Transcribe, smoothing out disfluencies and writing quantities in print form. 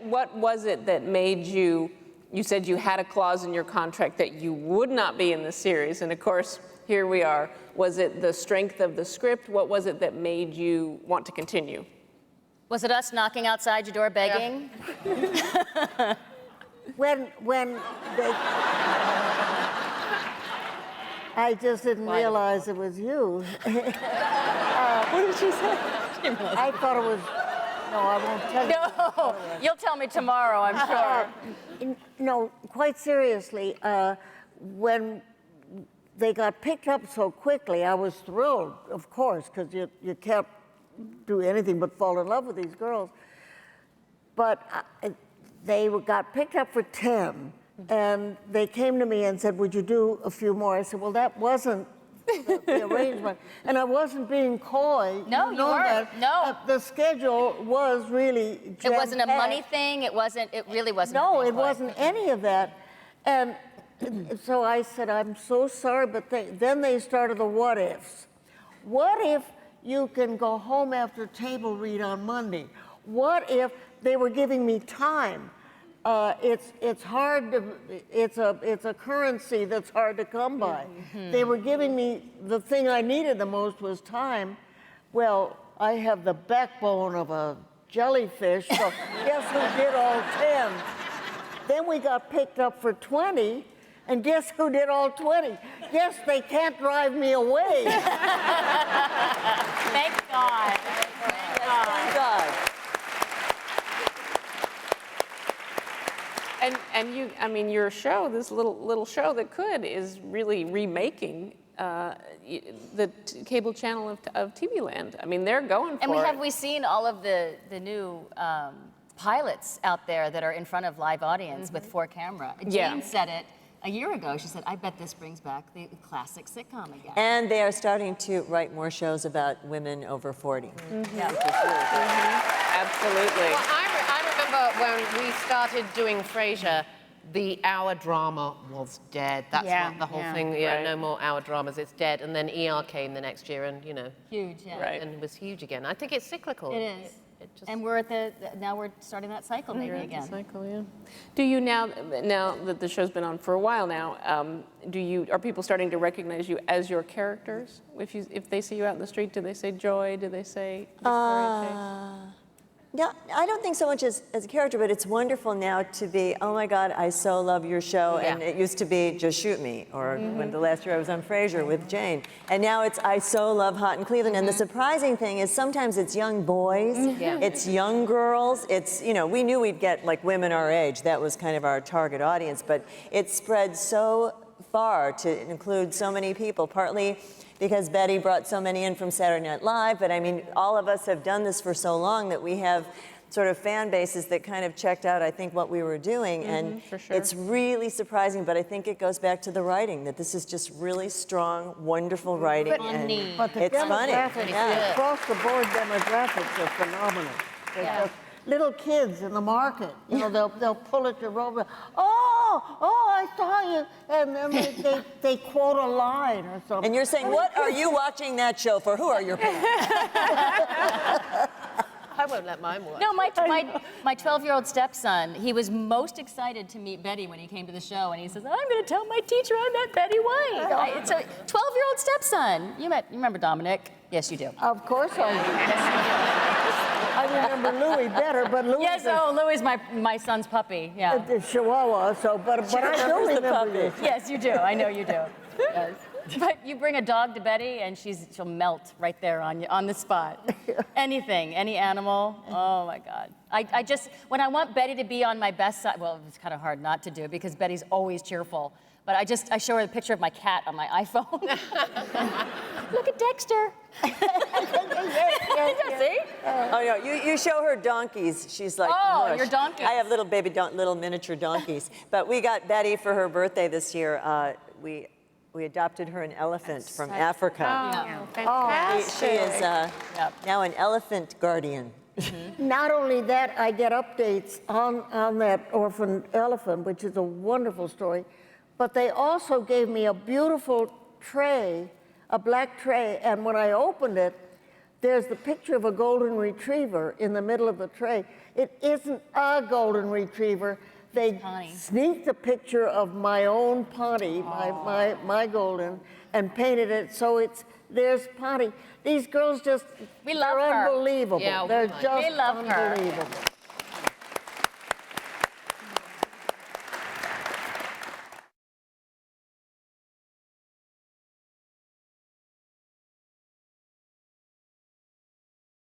What was it that made you said you had a clause in your contract that you would not be in the series, and of course, here we are. Was it the strength of the script? What was it that made you want to continue? Was it us knocking outside your door begging? Yeah. when they... I just didn't realize it was you. What did she say? I thought it was... No, I won't tell you. No, you'll tell me tomorrow, I'm sure. No, quite seriously, when they got picked up so quickly, I was thrilled, of course, because you can't do anything but fall in love with these girls. But they got picked up for 10, and they came to me and said, would you do a few more? I said, well, that wasn't the arrangement. And I wasn't being coy. No, you weren't. No. The schedule was really jam-packed. It wasn't a money thing. It really wasn't. No, it wasn't any of that. And so I said, I'm so sorry, but then they started the what ifs. What if you can go home after table read on Monday? What if they were giving me time? It's hard to, it's a currency that's hard to come by. Mm-hmm. They were giving me, the thing I needed the most was time. Well, I have the backbone of a jellyfish, so guess who did all 10? Then we got picked up for 20, and guess who did all 20? Yes, they can't drive me away. Thank God. Thank God. And you, I mean, your show, this little show that could, is really remaking the cable channel of TV Land. I mean, they're going for it. And we seen all of the new pilots out there that are in front of live audience with 4-camera. Jane said it a year ago. She said, I bet this brings back the classic sitcom again. And they are starting to write more shows about women over 40. Mm-hmm. Yeah. Absolutely. Well, I remember when we started doing Frasier, the hour drama was dead. That's what the whole thing, no more hour dramas, it's dead. And then ER came the next year and, Huge, and it was huge again. I think it's cyclical. It is. And we're now we're starting that cycle maybe again. Cycle, yeah. Do you now that the show's been on for a while now, are people starting to recognize you as your characters? If they see you out in the street, do they say Joy? Do they say No, I don't think so much as a character, but it's wonderful now to be, oh my God, I so love your show. Yeah. And it used to be Just Shoot Me, or when the last year I was on Frasier with Jane. And now it's I so love Hot in Cleveland. And the surprising thing is sometimes it's young boys, it's young girls, it's, we knew we'd get like women our age. That was kind of our target audience, but it spread so far to include so many people, partly because Betty brought so many in from Saturday Night Live, but I mean, all of us have done this for so long that we have sort of fan bases that kind of checked out, I think, what we were doing, and it's really surprising, but I think it goes back to the writing, that this is just really strong, wonderful writing, and but the it's funny. Across the board demographics are phenomenal. They're just little kids in the market, they'll pull at your robe, I saw you, and then they quote a line or something. And you're saying, what are you watching that show for? Who are your parents? I won't let mine watch. No, my 12-year-old stepson, he was most excited to meet Betty when he came to the show, and he says, I'm going to tell my teacher I met Betty White. It's a 12-year-old stepson. You remember Dominic? Yes, you do. Of course I do. I remember Louis better, but Louis... Yes, Louis is my son's puppy, The Chihuahua, but I do remember this. Yes, you do. I know you do. Yes. But you bring a dog to Betty, and she'll melt right there on the spot. Anything, any animal. Oh my God. I just, when I want Betty to be on my best side, well, it's kind of hard not to do because Betty's always cheerful. But I show her the picture of my cat on my iPhone. Look at Dexter. See? Oh no, you show her donkeys. She's like, mush. Your donkeys. I have little little miniature donkeys. But we got Betty for her birthday this year. We adopted her an elephant from Africa. Oh, fantastic. She is now an elephant guardian. Not only that, I get updates on that orphaned elephant, which is a wonderful story, but they also gave me a beautiful tray, a black tray, and when I opened it, there's the picture of a golden retriever in the middle of the tray. It isn't a golden retriever. They Pawnee. sneaked a picture of my own Pawnee, my golden, and painted it so there's Pawnee. These girls just, We love they're her. unbelievable. Yeah, They're we just We love her. unbelievable.